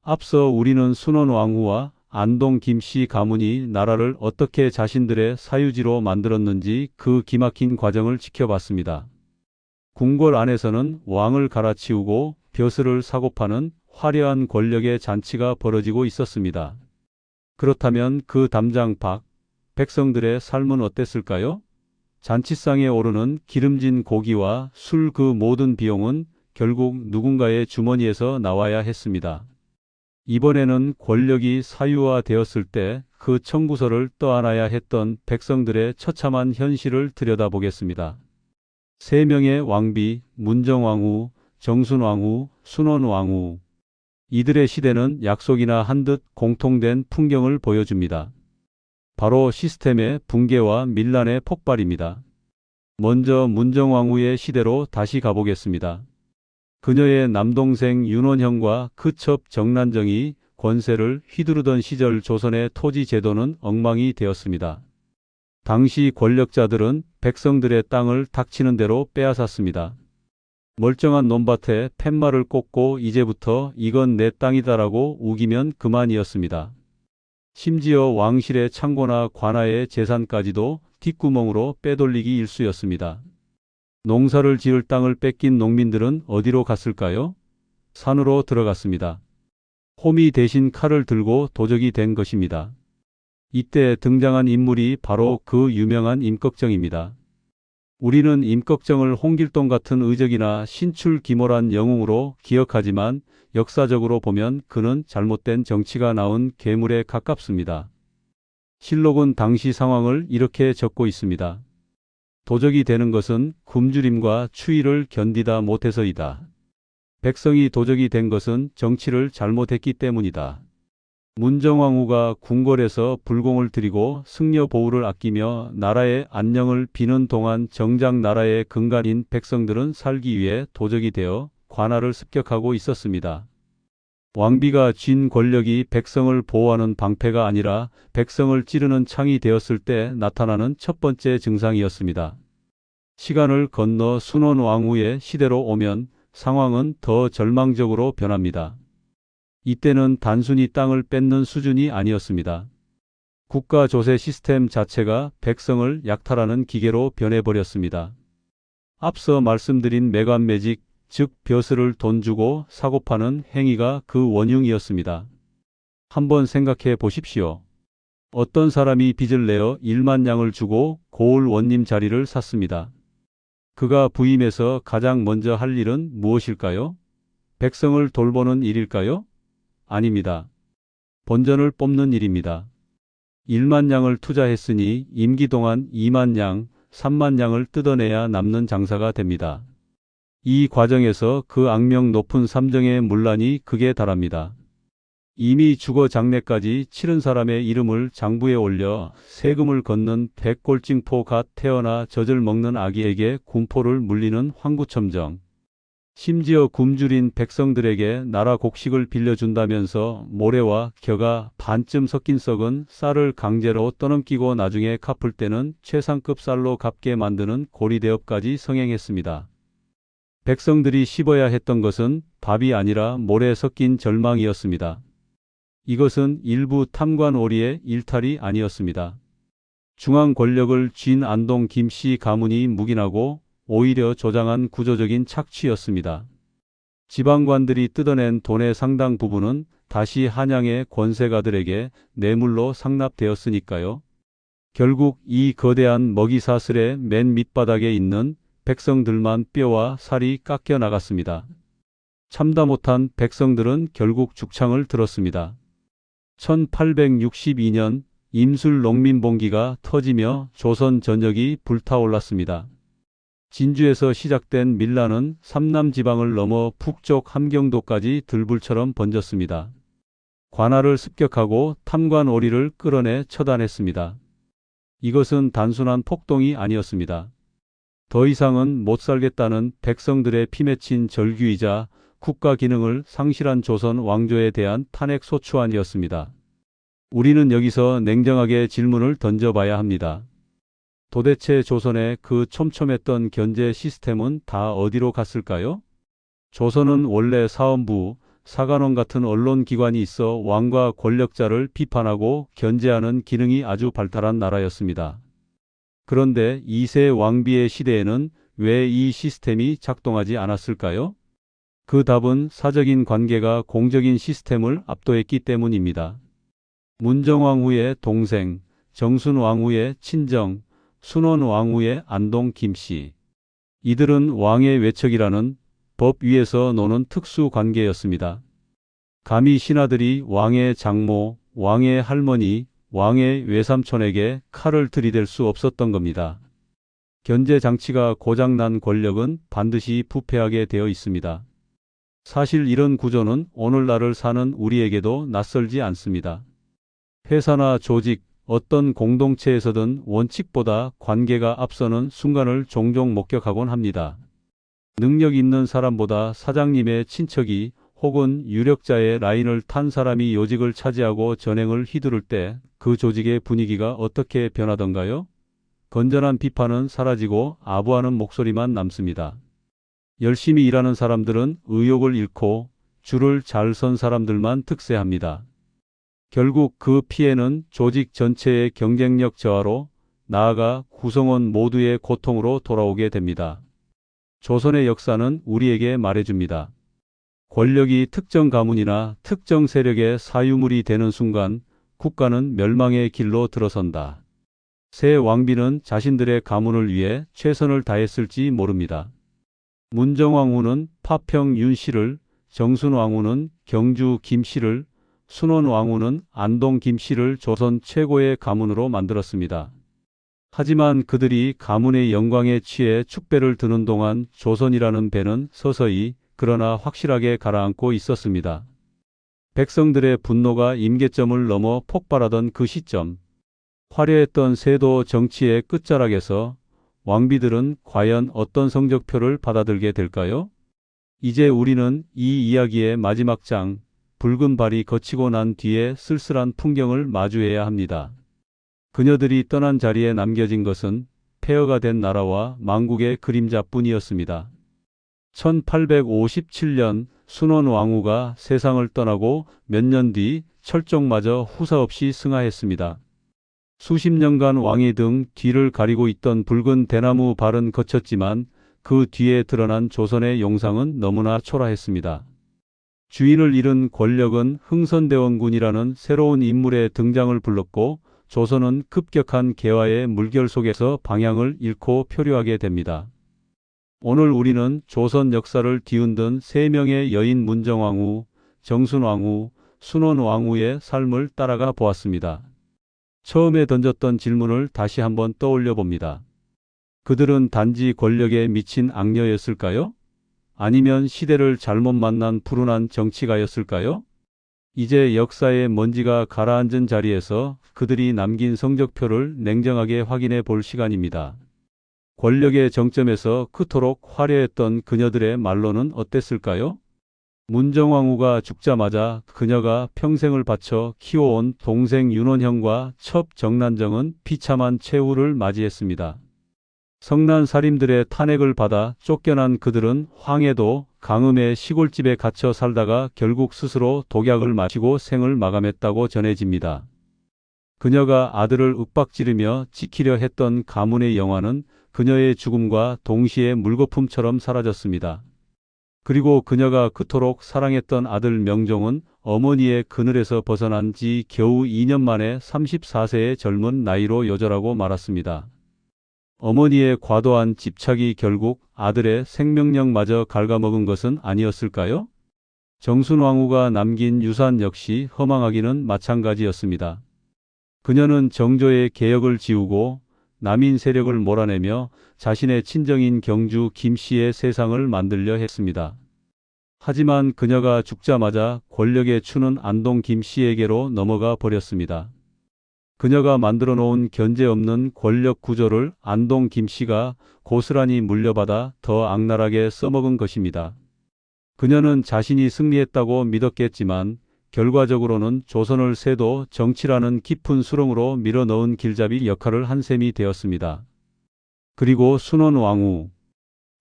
앞서 우리는 순원왕후와 안동 김씨 가문이 나라를 어떻게 자신들의 사유지로 만들었는지 그 기막힌 과정을 지켜봤습니다. 궁궐 안에서는 왕을 갈아치우고 벼슬을 사고 파는 화려한 권력의 잔치가 벌어지고 있었습니다. 그렇다면 그 담장 밖 백성들의 삶은 어땠을까요? 잔치상에 오르는 기름진 고기와 술, 그 모든 비용은 결국 누군가의 주머니에서 나와야 했습니다. 이번에는 권력이 사유화되었을 때 그 청구서를 떠안아야 했던 백성들의 처참한 현실을 들여다보겠습니다. 세 명의 왕비, 문정왕후, 정순왕후, 순원왕후. 이들의 시대는 약속이나 한 듯 공통된 풍경을 보여줍니다. 바로 시스템의 붕괴와 밀란의 폭발입니다. 먼저 문정왕후의 시대로 다시 가보겠습니다. 그녀의 남동생 윤원형과 그첩 정난정이 권세를 휘두르던 시절 조선의 토지 제도는 엉망이 되었습니다. 당시 권력자들은 백성들의 땅을 닥치는 대로 빼앗았습니다. 멀쩡한 논밭에 팻말을 꽂고 이제부터 이건 내 땅이다라고 우기면 그만이었습니다. 심지어 왕실의 창고나 관아의 재산까지도 뒷구멍으로 빼돌리기 일쑤였습니다. 농사를 지을 땅을 뺏긴 농민들은 어디로 갔을까요? 산으로 들어갔습니다. 호미 대신 칼을 들고 도적이 된 것입니다. 이때 등장한 인물이 바로 그 유명한 임꺽정입니다. 우리는 임꺽정을 홍길동 같은 의적이나 신출귀몰한 영웅으로 기억하지만 역사적으로 보면 그는 잘못된 정치가 나온 괴물에 가깝습니다. 실록은 당시 상황을 이렇게 적고 있습니다. 도적이 되는 것은 굶주림과 추위를 견디다 못해서이다. 백성이 도적이 된 것은 정치를 잘못했기 때문이다. 문정왕후가 궁궐에서 불공을 들이고 승려 보우를 아끼며 나라의 안녕을 비는 동안 정작 나라의 근간인 백성들은 살기 위해 도적이 되어 관할을 습격하고 있었습니다. 왕비가 쥔 권력이 백성을 보호하는 방패가 아니라 백성을 찌르는 창이 되었을 때 나타나는 첫 번째 증상이었습니다. 시간을 건너 순원 왕후의 시대로 오면 상황은 더 절망적으로 변합니다. 이때는 단순히 땅을 뺏는 수준이 아니었습니다. 국가 조세 시스템 자체가 백성을 약탈하는 기계로 변해버렸습니다. 앞서 말씀드린 매관매직, 즉 벼슬을 돈 주고 사고 파는 행위가 그 원흉이었습니다. 한번 생각해 보십시오. 어떤 사람이 빚을 내어 1만 양을 주고 고을 원님 자리를 샀습니다. 그가 부임해서 가장 먼저 할 일은 무엇일까요? 백성을 돌보는 일일까요? 아닙니다. 본전을 뽑는 일입니다. 1만 양을 투자했으니 임기 동안 2만 양, 3만 양을 뜯어내야 남는 장사가 됩니다. 이 과정에서 그 악명 높은 삼정의 문란이 극에 달합니다. 이미 죽어 장례까지 치른 사람의 이름을 장부에 올려 세금을 걷는 백골징포 갓 태어나 젖을 먹는 아기에게 군포를 물리는 황구첨정. 심지어 굶주린 백성들에게 나라 곡식을 빌려준다면서 모래와 겨가 반쯤 섞인 썩은 쌀을 강제로 떠넘기고 나중에 갚을 때는 최상급 쌀로 갚게 만드는 고리대업까지 성행했습니다. 백성들이 씹어야 했던 것은 밥이 아니라 모래 섞인 절망이었습니다. 이것은 일부 탐관오리의 일탈이 아니었습니다. 중앙 권력을 쥔 안동 김씨 가문이 묵인하고 오히려 조장한 구조적인 착취였습니다. 지방관들이 뜯어낸 돈의 상당 부분은 다시 한양의 권세가들에게 뇌물로 상납되었으니까요. 결국 이 거대한 먹이사슬의 맨 밑바닥에 있는 백성들만 뼈와 살이 깎여 나갔습니다. 참다 못한 백성들은 결국 죽창을 들었습니다. 1862년 임술 농민봉기가 터지며 조선 전역이 불타올랐습니다. 진주에서 시작된 밀란은 삼남 지방을 넘어 북쪽 함경도까지 들불처럼 번졌습니다. 관할을 습격하고 탐관 오리를 끌어내 처단했습니다. 이것은 단순한 폭동이 아니었습니다. 더 이상은 못 살겠다는 백성들의 피맺힌 절규이자 국가 기능을 상실한 조선 왕조에 대한 탄핵 소추안이었습니다. 우리는 여기서 냉정하게 질문을 던져봐야 합니다. 도대체 조선의 그 촘촘했던 견제 시스템은 다 어디로 갔을까요? 조선은 원래 사헌부, 사관원 같은 언론기관이 있어 왕과 권력자를 비판하고 견제하는 기능이 아주 발달한 나라였습니다. 그런데 2세 왕비의 시대에는 왜 이 시스템이 작동하지 않았을까요? 그 답은 사적인 관계가 공적인 시스템을 압도했기 때문입니다. 문정왕 후의 동생, 정순왕 후의 친정, 순원왕 후의 안동 김씨. 이들은 왕의 외척이라는 법 위에서 노는 특수 관계였습니다. 감히 신하들이 왕의 장모, 왕의 할머니, 왕의 외삼촌에게 칼을 들이댈 수 없었던 겁니다. 견제 장치가 고장난 권력은 반드시 부패하게 되어 있습니다. 사실 이런 구조는 오늘날을 사는 우리에게도 낯설지 않습니다. 회사나 조직, 어떤 공동체에서든 원칙보다 관계가 앞서는 순간을 종종 목격하곤 합니다. 능력 있는 사람보다 사장님의 친척이 혹은 유력자의 라인을 탄 사람이 요직을 차지하고 전횡을 휘두를 때 그 조직의 분위기가 어떻게 변하던가요? 건전한 비판은 사라지고 아부하는 목소리만 남습니다. 열심히 일하는 사람들은 의욕을 잃고 줄을 잘 선 사람들만 득세합니다. 결국 그 피해는 조직 전체의 경쟁력 저하로 나아가 구성원 모두의 고통으로 돌아오게 됩니다. 조선의 역사는 우리에게 말해줍니다. 권력이 특정 가문이나 특정 세력의 사유물이 되는 순간 국가는 멸망의 길로 들어선다. 새 왕비는 자신들의 가문을 위해 최선을 다했을지 모릅니다. 문정왕 후는 파평 윤씨를, 정순왕 후는 경주 김씨를, 순원왕 후는 안동 김씨를 조선 최고의 가문으로 만들었습니다. 하지만 그들이 가문의 영광에 취해 축배를 드는 동안 조선이라는 배는 서서히 그러나 확실하게 가라앉고 있었습니다. 백성들의 분노가 임계점을 넘어 폭발하던 그 시점, 화려했던 세도 정치의 끝자락에서 왕비들은 과연 어떤 성적표를 받아들게 될까요? 이제 우리는 이 이야기의 마지막 장, 붉은 발이 거치고 난 뒤에 쓸쓸한 풍경을 마주해야 합니다. 그녀들이 떠난 자리에 남겨진 것은 폐허가 된 나라와 망국의 그림자뿐이었습니다. 1857년 순원 왕후가 세상을 떠나고 몇 년 뒤 철종마저 후사 없이 승하했습니다. 수십 년간 왕위 등 뒤를 가리고 있던 붉은 대나무 발은 거쳤지만 그 뒤에 드러난 조선의 용상은 너무나 초라했습니다. 주인을 잃은 권력은 흥선대원군이라는 새로운 인물의 등장을 불렀고 조선은 급격한 개화의 물결 속에서 방향을 잃고 표류하게 됩니다. 오늘 우리는 조선 역사를 뒤흔든 세 명의 여인 문정왕후, 정순왕후, 순원왕후의 삶을 따라가 보았습니다. 처음에 던졌던 질문을 다시 한번 떠올려 봅니다. 그들은 단지 권력에 미친 악녀였을까요? 아니면 시대를 잘못 만난 불운한 정치가였을까요? 이제 역사의 먼지가 가라앉은 자리에서 그들이 남긴 성적표를 냉정하게 확인해 볼 시간입니다. 권력의 정점에서 그토록 화려했던 그녀들의 말로는 어땠을까요? 문정왕후가 죽자마자 그녀가 평생을 바쳐 키워온 동생 윤원형과 첩 정난정은 비참한 최후를 맞이했습니다. 성난 살인들의 탄핵을 받아 쫓겨난 그들은 황해도 강음의 시골집에 갇혀 살다가 결국 스스로 독약을 마시고 생을 마감했다고 전해집니다. 그녀가 아들을 윽박지르며 지키려 했던 가문의 영화는 그녀의 죽음과 동시에 물거품처럼 사라졌습니다. 그리고 그녀가 그토록 사랑했던 아들 명종은 어머니의 그늘에서 벗어난 지 겨우 2년 만에 34세의 젊은 나이로 요절하고 말았습니다. 어머니의 과도한 집착이 결국 아들의 생명력마저 갉아먹은 것은 아니었을까요? 정순왕후가 남긴 유산 역시 허망하기는 마찬가지였습니다. 그녀는 정조의 개혁을 지우고 남인 세력을 몰아내며 자신의 친정인 경주 김씨의 세상을 만들려 했습니다. 하지만 그녀가 죽자마자 권력의 추는 안동 김씨에게로 넘어가 버렸습니다. 그녀가 만들어 놓은 견제 없는 권력 구조를 안동 김씨가 고스란히 물려받아 더 악랄하게 써먹은 것입니다. 그녀는 자신이 승리했다고 믿었겠지만 결과적으로는 조선을 세도 정치라는 깊은 수렁으로 밀어넣은 길잡이 역할을 한 셈이 되었습니다. 그리고 순원왕후.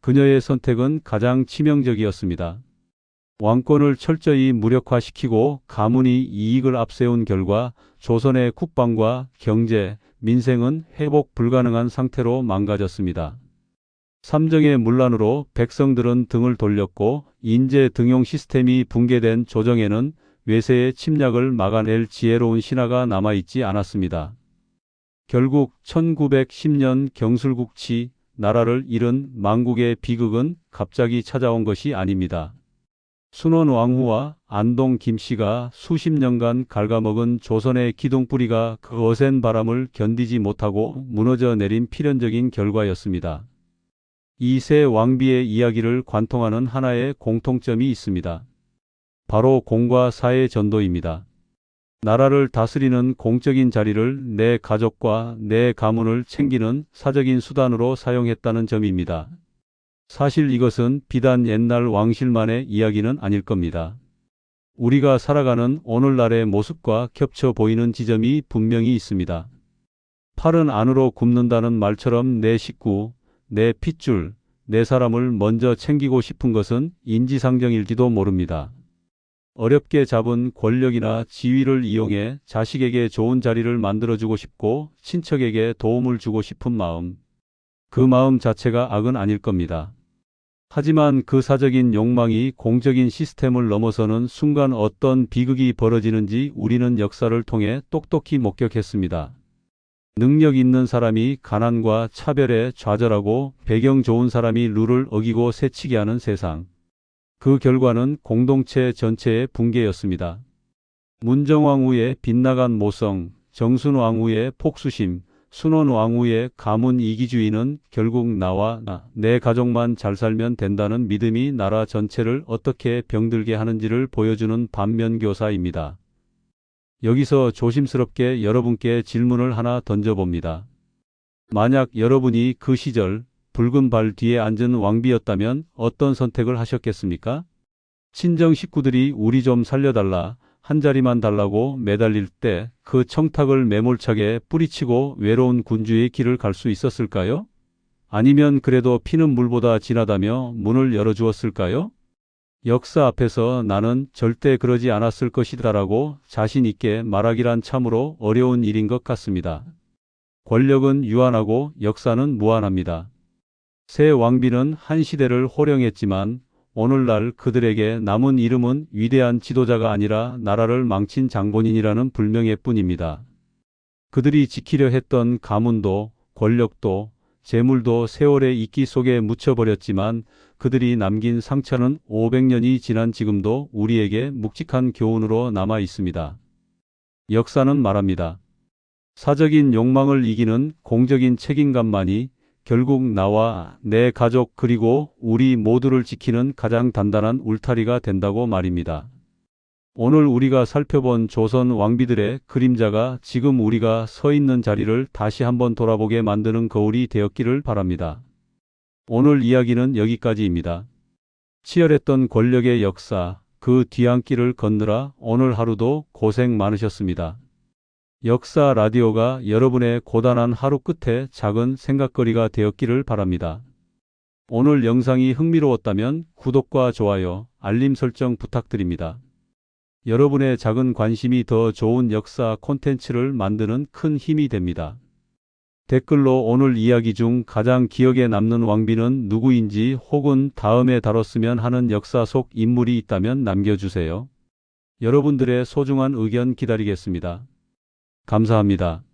그녀의 선택은 가장 치명적이었습니다. 왕권을 철저히 무력화시키고 가문이 이익을 앞세운 결과 조선의 국방과 경제, 민생은 회복 불가능한 상태로 망가졌습니다. 삼정의 문란으로 백성들은 등을 돌렸고 인재 등용 시스템이 붕괴된 조정에는 외세의 침략을 막아낼 지혜로운 신하가 남아있지 않았습니다. 결국 1910년 경술국치, 나라를 잃은 망국의 비극은 갑자기 찾아온 것이 아닙니다. 순원 왕후와 안동 김씨가 수십 년간 갉아먹은 조선의 기둥뿌리가 그 거센 바람을 견디지 못하고 무너져 내린 필연적인 결과였습니다. 이 세 왕비의 이야기를 관통하는 하나의 공통점이 있습니다. 바로 공과 사의 전도입니다. 나라를 다스리는 공적인 자리를 내 가족과 내 가문을 챙기는 사적인 수단으로 사용했다는 점입니다. 사실 이것은 비단 옛날 왕실만의 이야기는 아닐 겁니다. 우리가 살아가는 오늘날의 모습과 겹쳐 보이는 지점이 분명히 있습니다. 팔은 안으로 굽는다는 말처럼 내 식구, 내 핏줄, 내 사람을 먼저 챙기고 싶은 것은 인지상정일지도 모릅니다. 어렵게 잡은 권력이나 지위를 이용해 자식에게 좋은 자리를 만들어주고 싶고 친척에게 도움을 주고 싶은 마음. 그 마음 자체가 악은 아닐 겁니다. 하지만 그 사적인 욕망이 공적인 시스템을 넘어서는 순간 어떤 비극이 벌어지는지 우리는 역사를 통해 똑똑히 목격했습니다. 능력 있는 사람이 가난과 차별에 좌절하고 배경 좋은 사람이 룰을 어기고 새치게 하는 세상. 그 결과는 공동체 전체의 붕괴였습니다. 문정왕후의 빗나간 모성, 정순왕후의 폭수심, 순원왕후의 가문 이기주의는 결국 나와 내 가족만 잘 살면 된다는 믿음이 나라 전체를 어떻게 병들게 하는지를 보여주는 반면교사입니다. 여기서 조심스럽게 여러분께 질문을 하나 던져봅니다. 만약 여러분이 그 시절 붉은 발 뒤에 앉은 왕비였다면 어떤 선택을 하셨겠습니까? 친정 식구들이 우리 좀 살려달라, 한 자리만 달라고 매달릴 때 그 청탁을 매몰차게 뿌리치고 외로운 군주의 길을 갈 수 있었을까요? 아니면 그래도 피는 물보다 진하다며 문을 열어주었을까요? 역사 앞에서 나는 절대 그러지 않았을 것이다라고 자신 있게 말하기란 참으로 어려운 일인 것 같습니다. 권력은 유한하고 역사는 무한합니다. 새 왕비는 한 시대를 호령했지만 오늘날 그들에게 남은 이름은 위대한 지도자가 아니라 나라를 망친 장본인이라는 불명예 뿐입니다. 그들이 지키려 했던 가문도 권력도 재물도 세월의 이끼 속에 묻혀버렸지만 그들이 남긴 상처는 500년이 지난 지금도 우리에게 묵직한 교훈으로 남아 있습니다. 역사는 말합니다. 사적인 욕망을 이기는 공적인 책임감만이 결국 나와 내 가족 그리고 우리 모두를 지키는 가장 단단한 울타리가 된다고 말입니다. 오늘 우리가 살펴본 조선 왕비들의 그림자가 지금 우리가 서 있는 자리를 다시 한번 돌아보게 만드는 거울이 되었기를 바랍니다. 오늘 이야기는 여기까지입니다. 치열했던 권력의 역사, 그 뒤안길을 걷느라 오늘 하루도 고생 많으셨습니다. 역사 라디오가 여러분의 고단한 하루 끝에 작은 생각거리가 되었기를 바랍니다. 오늘 영상이 흥미로웠다면 구독과 좋아요, 알림 설정 부탁드립니다. 여러분의 작은 관심이 더 좋은 역사 콘텐츠를 만드는 큰 힘이 됩니다. 댓글로 오늘 이야기 중 가장 기억에 남는 왕비는 누구인지 혹은 다음에 다뤘으면 하는 역사 속 인물이 있다면 남겨주세요. 여러분들의 소중한 의견 기다리겠습니다. 감사합니다.